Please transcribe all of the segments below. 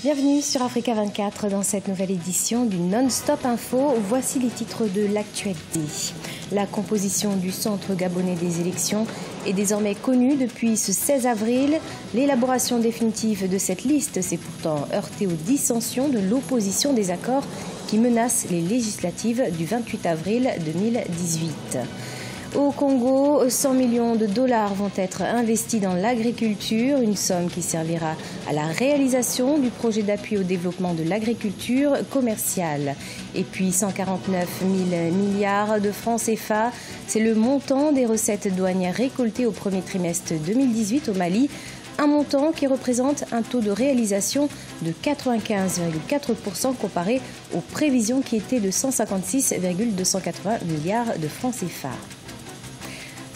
Bienvenue sur Africa 24 dans cette nouvelle édition du Non-Stop Info. Voici les titres de l'actualité. La composition du Centre gabonais des élections est désormais connue depuis ce 16 avril. L'élaboration définitive de cette liste s'est pourtant heurtée aux dissensions de l'opposition des accords qui menacent les législatives du 28 avril 2018. Au Congo, 100 millions de dollars vont être investis dans l'agriculture, une somme qui servira à la réalisation du projet d'appui au développement de l'agriculture commerciale. Et puis 149 000 milliards de francs CFA, c'est le montant des recettes douanières récoltées au premier trimestre 2018 au Mali. Un montant qui représente un taux de réalisation de 95,4% comparé aux prévisions qui étaient de 156,280 milliards de francs CFA.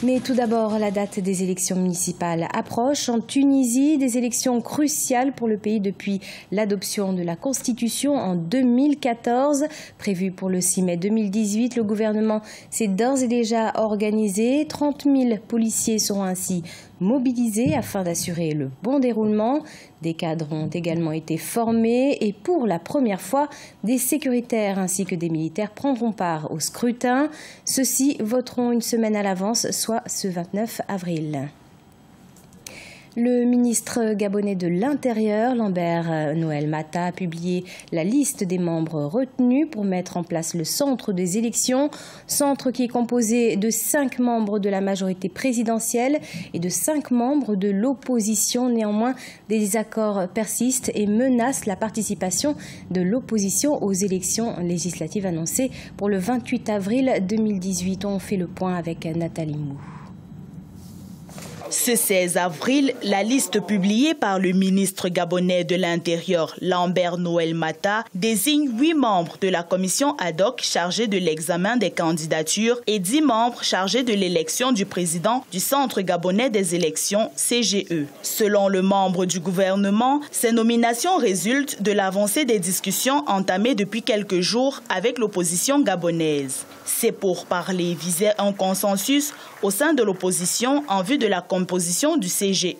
Mais tout d'abord, la date des élections municipales approche. En Tunisie, des élections cruciales pour le pays depuis l'adoption de la Constitution en 2014. Prévues pour le 6 mai 2018, le gouvernement s'est d'ores et déjà organisé. 30 000 policiers seront ainsi mobilisés afin d'assurer le bon déroulement. Des cadres ont également été formés et pour la première fois, des sécuritaires ainsi que des militaires prendront part au scrutin. Ceux-ci voteront une semaine à l'avance, soit ce 29 avril. Le ministre gabonais de l'Intérieur, Lambert Noël Mata, a publié la liste des membres retenus pour mettre en place le centre des élections. Centre qui est composé de 5 membres de la majorité présidentielle et de 5 membres de l'opposition. Néanmoins, des désaccords persistent et menacent la participation de l'opposition aux élections législatives annoncées pour le 28 avril 2018. On fait le point avec Nathalie Mou. Ce 16 avril, la liste publiée par le ministre gabonais de l'Intérieur, Lambert Noël Mata, désigne 8 membres de la commission ad hoc chargée de l'examen des candidatures et 10 membres chargés de l'élection du président du Centre gabonais des élections, CGE. Selon le membre du gouvernement, ces nominations résultent de l'avancée des discussions entamées depuis quelques jours avec l'opposition gabonaise. Ces pourparlers visaient un consensus au sein de l'opposition en vue de la composition du CGE.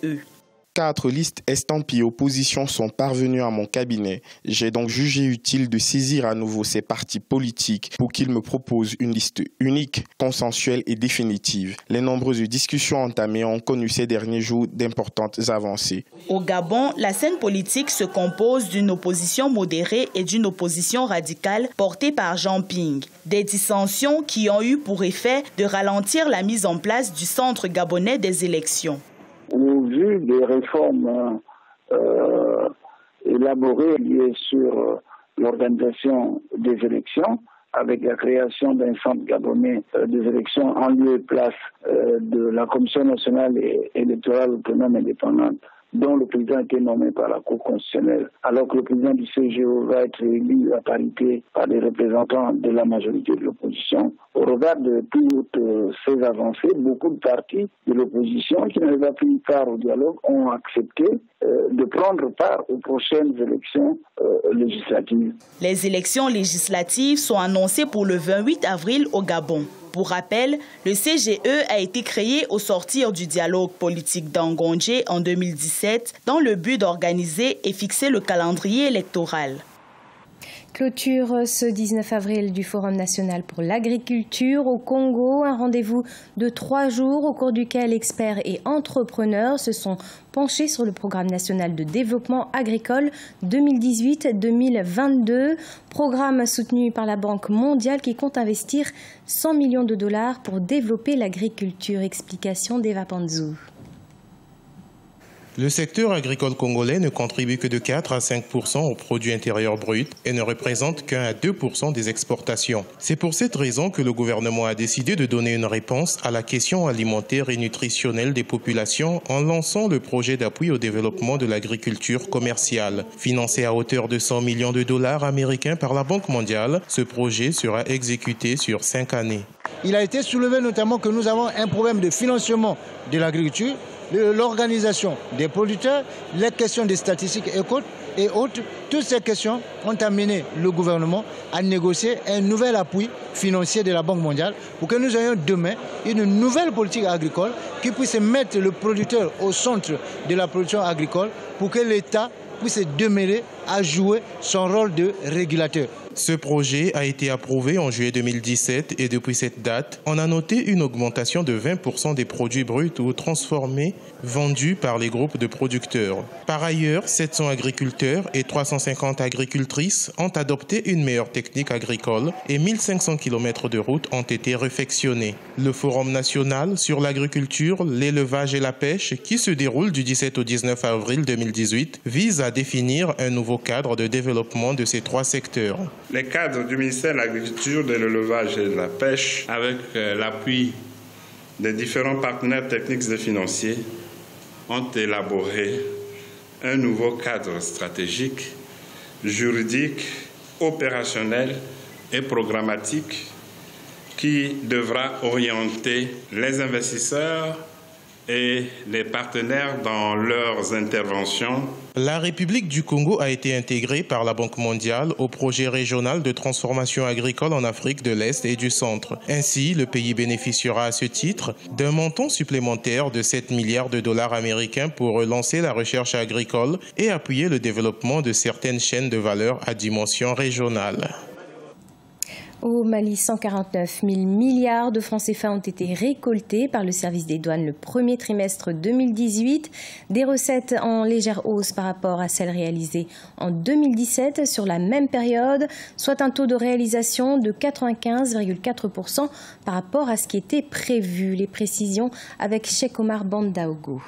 4 listes estampillées opposition sont parvenues à mon cabinet. J'ai donc jugé utile de saisir à nouveau ces partis politiques pour qu'ils me proposent une liste unique, consensuelle et définitive. Les nombreuses discussions entamées ont connu ces derniers jours d'importantes avancées. Au Gabon, la scène politique se compose d'une opposition modérée et d'une opposition radicale portée par Jean Ping. Des dissensions qui ont eu pour effet de ralentir la mise en place du Centre gabonais des élections. Au vu des réformes élaborées liées sur l'organisation des élections, avec la création d'un centre gabonais des élections en lieu et place de la Commission nationale électorale autonome indépendante, dont le président a été nommé par la Cour constitutionnelle, alors que le président du CGE va être élu à parité par des représentants de la majorité de l'opposition. Au regard de toutes ces avancées, beaucoup de partis de l'opposition qui n'avaient pas pris part au dialogue ont accepté de prendre part aux prochaines élections législatives. Les élections législatives sont annoncées pour le 28 avril au Gabon. Pour rappel, le CGE a été créé au sortir du dialogue politique d'Angondje en 2017 dans le but d'organiser et fixer le calendrier électoral. Clôture ce 19 avril du Forum national pour l'agriculture au Congo, un rendez-vous de 3 jours au cours duquel experts et entrepreneurs se sont penchés sur le programme national de développement agricole 2018-2022, programme soutenu par la Banque mondiale qui compte investir 100 millions de dollars pour développer l'agriculture. Explication d'Eva Panzou. Le secteur agricole congolais ne contribue que de 4 à 5% au produit intérieur brut et ne représente qu'1 à 2% des exportations. C'est pour cette raison que le gouvernement a décidé de donner une réponse à la question alimentaire et nutritionnelle des populations en lançant le projet d'appui au développement de l'agriculture commerciale. Financé à hauteur de 100 millions de dollars américains par la Banque mondiale, ce projet sera exécuté sur 5 années. Il a été soulevé notamment que nous avons un problème de financement de l'agriculture, de l'organisation des producteurs, les questions des statistiques et autres. Toutes ces questions ont amené le gouvernement à négocier un nouvel appui financier de la Banque mondiale pour que nous ayons demain une nouvelle politique agricole qui puisse mettre le producteur au centre de la production agricole pour que l'État puisse se démêler à jouer son rôle de régulateur. Ce projet a été approuvé en juillet 2017 et depuis cette date, on a noté une augmentation de 20% des produits bruts ou transformés vendus par les groupes de producteurs. Par ailleurs, 700 agriculteurs et 350 agricultrices ont adopté une meilleure technique agricole et 1500 km de routes ont été réfectionnés. Le Forum national sur l'agriculture, l'élevage et la pêche, qui se déroule du 17 au 19 avril 2018, vise à définir un nouveau cadre de développement de ces trois secteurs. Les cadres du ministère de l'Agriculture, de l'Élevage et de la Pêche, avec l'appui des différents partenaires techniques et financiers, ont élaboré un nouveau cadre stratégique, juridique, opérationnel et programmatique qui devra orienter les investisseurs et les partenaires dans leurs interventions. La République du Congo a été intégrée par la Banque mondiale au projet régional de transformation agricole en Afrique de l'Est et du Centre. Ainsi, le pays bénéficiera à ce titre d'un montant supplémentaire de 7 milliards de dollars américains pour relancer la recherche agricole et appuyer le développement de certaines chaînes de valeur à dimension régionale. Au Mali, 149 000 milliards de francs CFA ont été récoltés par le service des douanes le premier trimestre 2018. Des recettes en légère hausse par rapport à celles réalisées en 2017 sur la même période, soit un taux de réalisation de 95,4% par rapport à ce qui était prévu. Les précisions avec Cheikh Omar Bandaogo.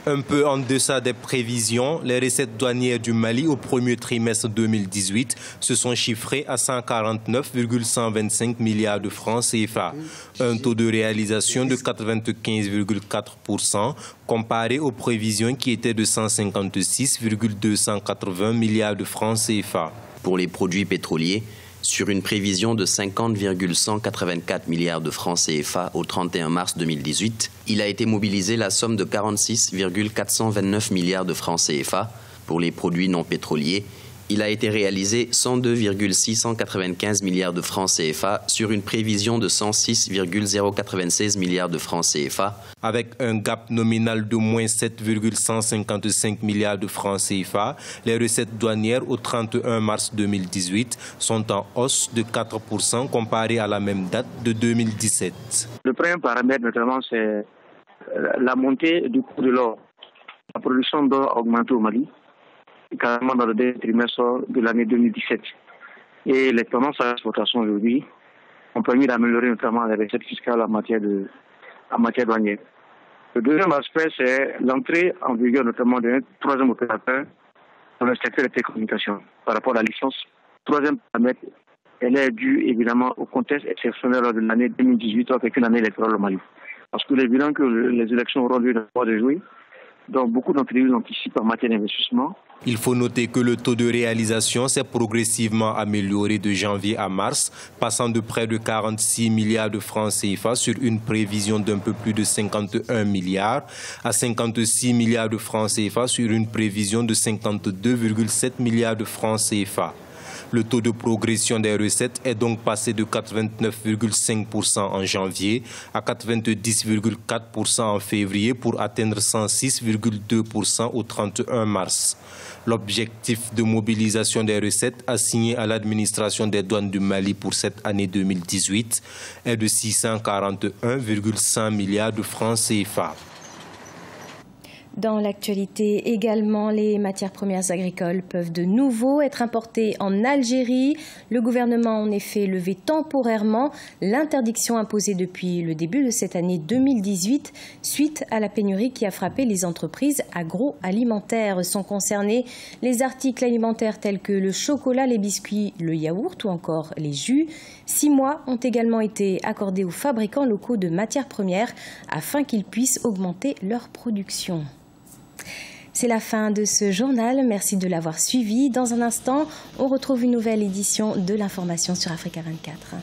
Un peu en deçà des prévisions, les recettes douanières du Mali au premier trimestre 2018 se sont chiffrées à 149,125 milliards de francs CFA. Un taux de réalisation de 95,4% comparé aux prévisions qui étaient de 156,280 milliards de francs CFA. Pour les produits pétroliers, sur une prévision de 50,184 milliards de francs CFA au 31 mars 2018, il a été mobilisé la somme de 46,429 milliards de francs CFA. Pour les produits non pétroliers, il a été réalisé 102,695 milliards de francs CFA sur une prévision de 106,096 milliards de francs CFA. Avec un gap nominal de moins 7,155 milliards de francs CFA, les recettes douanières au 31 mars 2018 sont en hausse de 4% comparé à la même date de 2017. Le premier paramètre, notamment, c'est la montée du coût de l'or. La production d'or a augmenté au Mali, carrément dans le dernier trimestre de l'année 2017. Et les tendances à l'exportation aujourd'hui ont permis d'améliorer notamment les recettes fiscales en matière douanière. Le deuxième aspect, c'est l'entrée en vigueur notamment d'un troisième opérateur dans le secteur des télécommunications par rapport à la licence. Troisième paramètre, elle est due évidemment au contexte exceptionnel de l'année 2018 avec une année électorale au Mali. Parce que l'évident que les élections auront lieu dans le mois de juillet, donc beaucoup d'entreprises anticipent en matière d'investissement. Il faut noter que le taux de réalisation s'est progressivement amélioré de janvier à mars, passant de près de 46 milliards de francs CFA sur une prévision d'un peu plus de 51 milliards à 56 milliards de francs CFA sur une prévision de 52,7 milliards de francs CFA. Le taux de progression des recettes est donc passé de 89,5% en janvier à 90,4% en février pour atteindre 106,2% au 31 mars. L'objectif de mobilisation des recettes assigné à l'administration des douanes du Mali pour cette année 2018 est de 641,5 milliards de francs CFA. Dans l'actualité également, les matières premières agricoles peuvent de nouveau être importées en Algérie. Le gouvernement a en effet levé temporairement l'interdiction imposée depuis le début de cette année 2018 suite à la pénurie qui a frappé les entreprises agroalimentaires. Sont concernés les articles alimentaires tels que le chocolat, les biscuits, le yaourt ou encore les jus. 6 mois ont également été accordés aux fabricants locaux de matières premières afin qu'ils puissent augmenter leur production. C'est la fin de ce journal. Merci de l'avoir suivi. Dans un instant, on retrouve une nouvelle édition de l'information sur Africa 24.